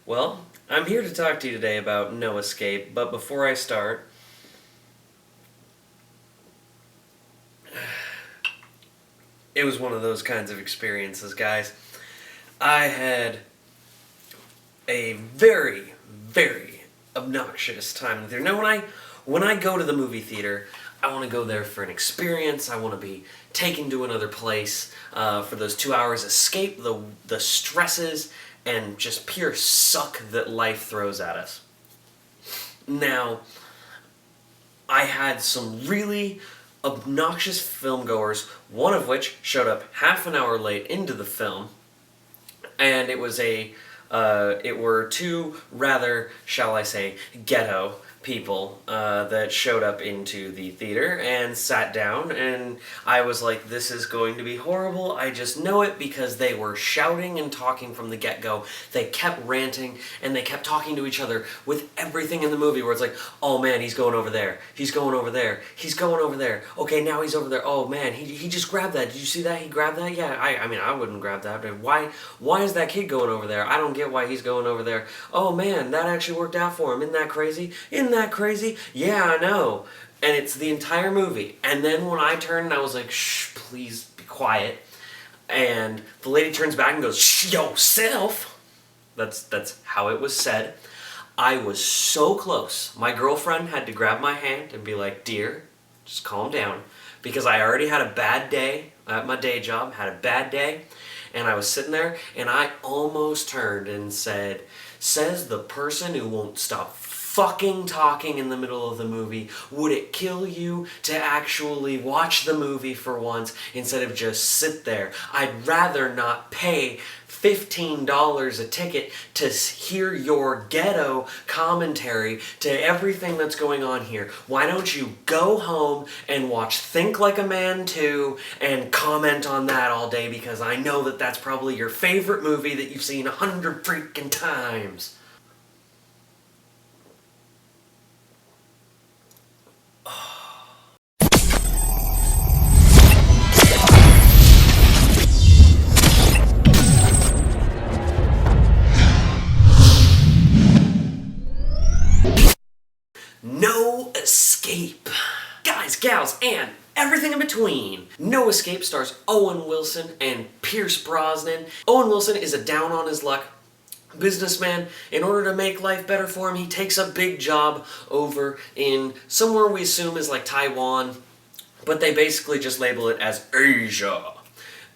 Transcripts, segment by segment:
Well, I'm here to talk to you today about No Escape, but before I start, it was one of those kinds of experiences, guys. I had a very, very obnoxious time in the theater. Now, when I go to the movie theater, I want to go there for an experience. I want to be taken to another place for those 2 hours, escape the stresses and just pure suck that life throws at us. Now, I had some really obnoxious filmgoers, one of which showed up half an hour late into the film, and it were two rather, shall I say, ghetto people that showed up into the theater and sat down, and I was like, this is going to be horrible. I just know it because they were shouting and talking from the get-go. They kept ranting and they kept talking to each other with everything in the movie where it's like, oh man, he's going over there, he's going over there, he's going over there, okay, now he's over there, oh man, he just grabbed that, did you see that, he grabbed that, yeah, I mean, I wouldn't grab that, but why is that kid going over there, I don't get why he's going over there, oh man, that actually worked out for him, isn't that crazy, yeah, I know. And it's the entire movie. And then when I turned and I was like, shh, please be quiet. And the lady turns back and goes, shh, yourself. That's how it was said. I was so close. My girlfriend had to grab my hand and be like, dear, just calm down. Because I already had a bad day at my day job, had a bad day. And I was sitting there and I almost turned and said, says the person who won't stop fucking talking in the middle of the movie, would it kill you to actually watch the movie for once instead of just sit there? I'd rather not pay $15 a ticket to hear your ghetto commentary to everything that's going on here. Why don't you go home and watch Think Like a Man 2 and comment on that all day, because I know that that's probably your favorite movie that you've seen 100 freaking times. No Escape. Guys, gals, and everything in between. No Escape stars Owen Wilson and Pierce Brosnan. Owen Wilson is a down on his luck businessman. In order to make life better for him, he takes a big job over in somewhere we assume is like Taiwan, but they basically just label it as Asia.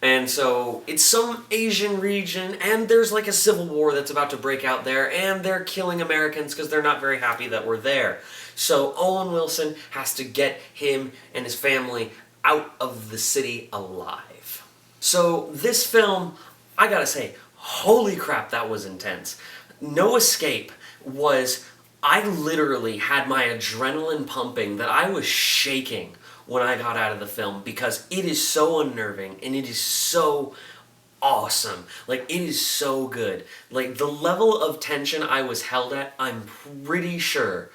And so it's some Asian region, and there's like a civil war that's about to break out there, and they're killing Americans because they're not very happy that we're there. So Owen Wilson has to get him and his family out of the city alive. So this film, I gotta say, holy crap, that was intense. No Escape was, I literally had my adrenaline pumping that I was shaking when I got out of the film, because it is so unnerving and it is so awesome. Like, it is so good. Like, the level of tension I was held at, I'm pretty sure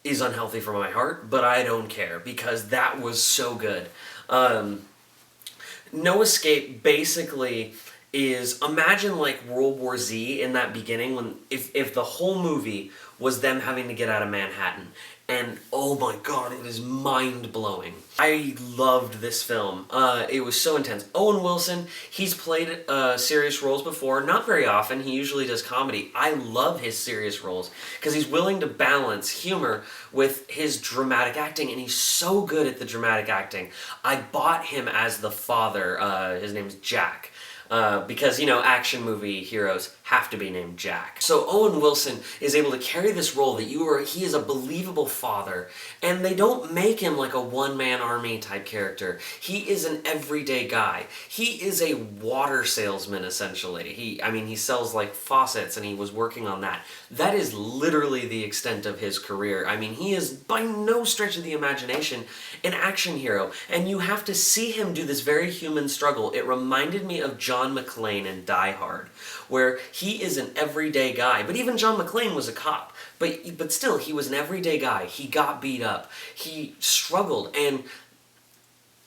is unhealthy for my heart, but I don't care because that was so good. No Escape basically is, imagine like World War Z in that beginning, when if the whole movie was them having to get out of Manhattan. And oh my god, it is mind-blowing. I loved this film. It was so intense. Owen Wilson, he's played serious roles before. Not very often. He usually does comedy. I love his serious roles because he's willing to balance humor with his dramatic acting, and he's so good at the dramatic acting. I bought him as the father. His name's Jack. Because, you know, action movie heroes have to be named Jack. So Owen Wilson is able to carry this role that he is a believable father, and they don't make him like a one-man army type character. He is an everyday guy. He is a water salesman, essentially. He sells like faucets, and he was working on that. That is literally the extent of his career. I mean, he is by no stretch of the imagination an action hero, and you have to see him do this very human struggle. It reminded me of John McClane in Die Hard, where he is an everyday guy. But even John McClane was a cop. But still, he was an everyday guy. He got beat up. He struggled. And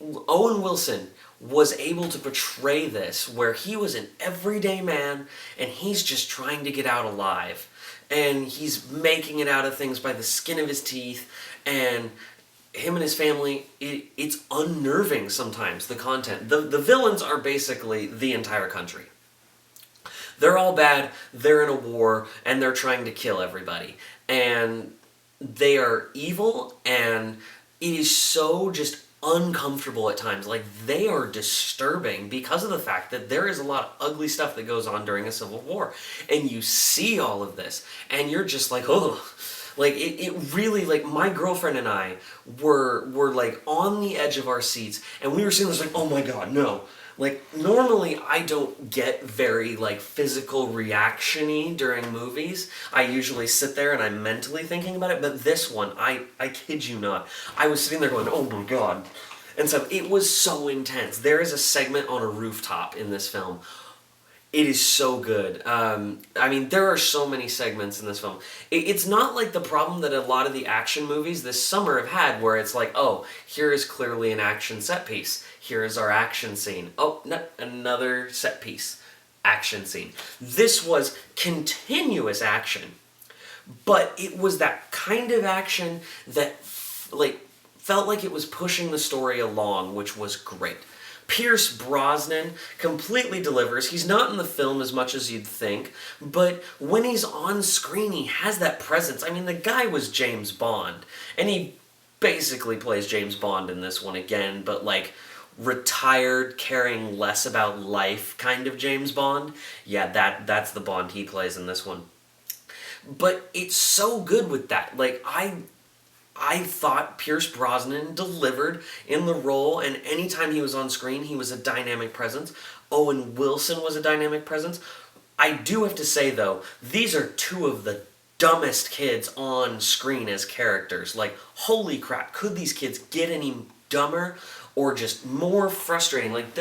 Owen Wilson was able to portray this where he was an everyday man and he's just trying to get out alive. And he's making it out of things by the skin of his teeth, and him and his family, it's unnerving sometimes, the content. The villains are basically the entire country. They're all bad, they're in a war, and they're trying to kill everybody. And they are evil, and it is so just uncomfortable at times. Like, they are disturbing because of the fact that there is a lot of ugly stuff that goes on during a civil war. And you see all of this, and you're just like, oh. Like, it really, like, my girlfriend and I were like, on the edge of our seats, and we were seeing this like, oh my god, no. Like, normally I don't get very, like, physical reaction-y during movies. I usually sit there and I'm mentally thinking about it, but this one, I kid you not, I was sitting there going, oh my god. And so, it was so intense. There is a segment on a rooftop in this film. It is so good. I mean, there are so many segments in this film. It's not like the problem that a lot of the action movies this summer have had, where it's like, oh, here is clearly an action set piece. Here is our action scene. Oh, no, another set piece. Action scene. This was continuous action, but it was that kind of action that, like, felt like it was pushing the story along, which was great. Pierce Brosnan completely delivers. He's not in the film as much as you'd think, but when he's on screen, he has that presence. I mean, the guy was James Bond, and he basically plays James Bond in this one again, but like retired, caring less about life kind of James Bond. Yeah, that's the Bond he plays in this one. But it's so good with that. Like, I thought Pierce Brosnan delivered in the role, and anytime he was on screen, he was a dynamic presence. Owen Wilson was a dynamic presence. I do have to say, though, these are two of the dumbest kids on screen as characters. Like, holy crap, could these kids get any dumber or just more frustrating? Like,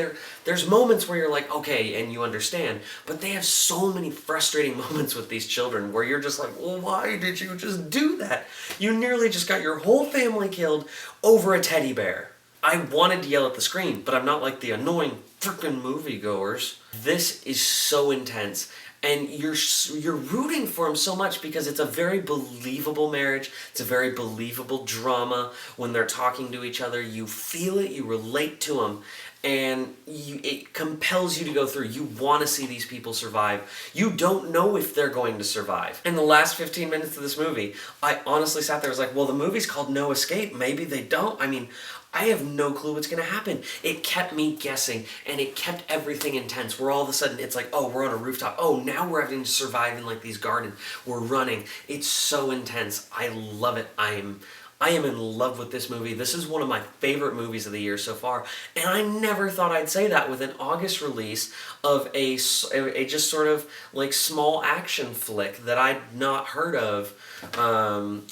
there's moments where you're like, okay, and you understand, but they have so many frustrating moments with these children where you're just like, well, why did you just do that? You nearly just got your whole family killed over a teddy bear. I wanted to yell at the screen, but I'm not like the annoying frickin' moviegoers. This is so intense, and you're rooting for him so much because it's a very believable marriage. It's a very believable drama. When they're talking to each other, you feel it, you relate to them, and it compels you to go through. You want to see these people survive. You don't know if they're going to survive. In the last 15 minutes of this movie, I honestly sat there and was like, well, the movie's called No Escape. Maybe they don't. I mean, I have no clue what's going to happen. It kept me guessing, and it kept everything intense, where all of a sudden it's like, oh, we're on a rooftop. Oh, now we're having to survive in like these gardens. We're running. It's so intense. I love it. I am in love with this movie. This is one of my favorite movies of the year so far, and I never thought I'd say that with an August release of a just sort of like small action flick that I'd not heard of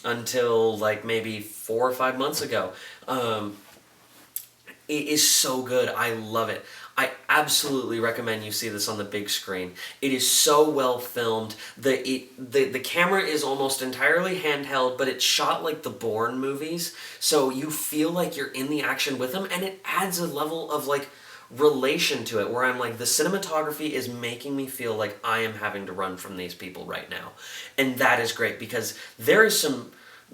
until like maybe 4 or 5 months ago. It is so good. I love it. I absolutely recommend you see this on the big screen. It is so well filmed. The camera is almost entirely handheld, but it's shot like the Bourne movies, so you feel like you're in the action with them, and it adds a level of like relation to it where I'm like, the cinematography is making me feel like I am having to run from these people right now. And that is great because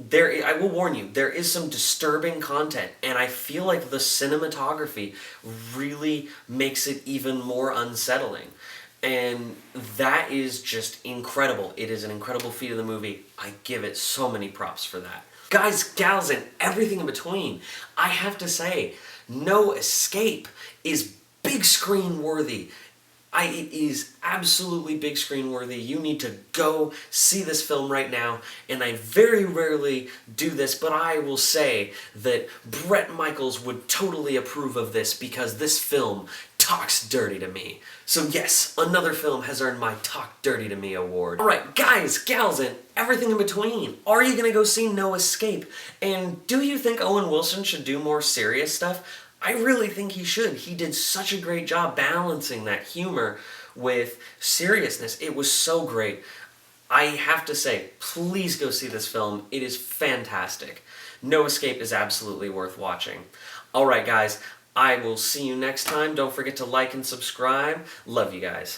I will warn you, there is some disturbing content, and I feel like the cinematography really makes it even more unsettling. And that is just incredible. It is an incredible feat of the movie. I give it so many props for that. Guys, gals, and everything in between, I have to say, No Escape is big screen worthy. It is absolutely big screen worthy. You need to go see this film right now, and I very rarely do this, but I will say that Bret Michaels would totally approve of this because this film talks dirty to me. So yes, another film has earned my Talk Dirty to Me award. Alright, guys, gals, and everything in between, are you gonna go see No Escape? And do you think Owen Wilson should do more serious stuff? I really think he should. He did such a great job balancing that humor with seriousness. It was so great. I have to say, please go see this film. It is fantastic. No Escape is absolutely worth watching. Alright guys, I will see you next time. Don't forget to like and subscribe. Love you guys.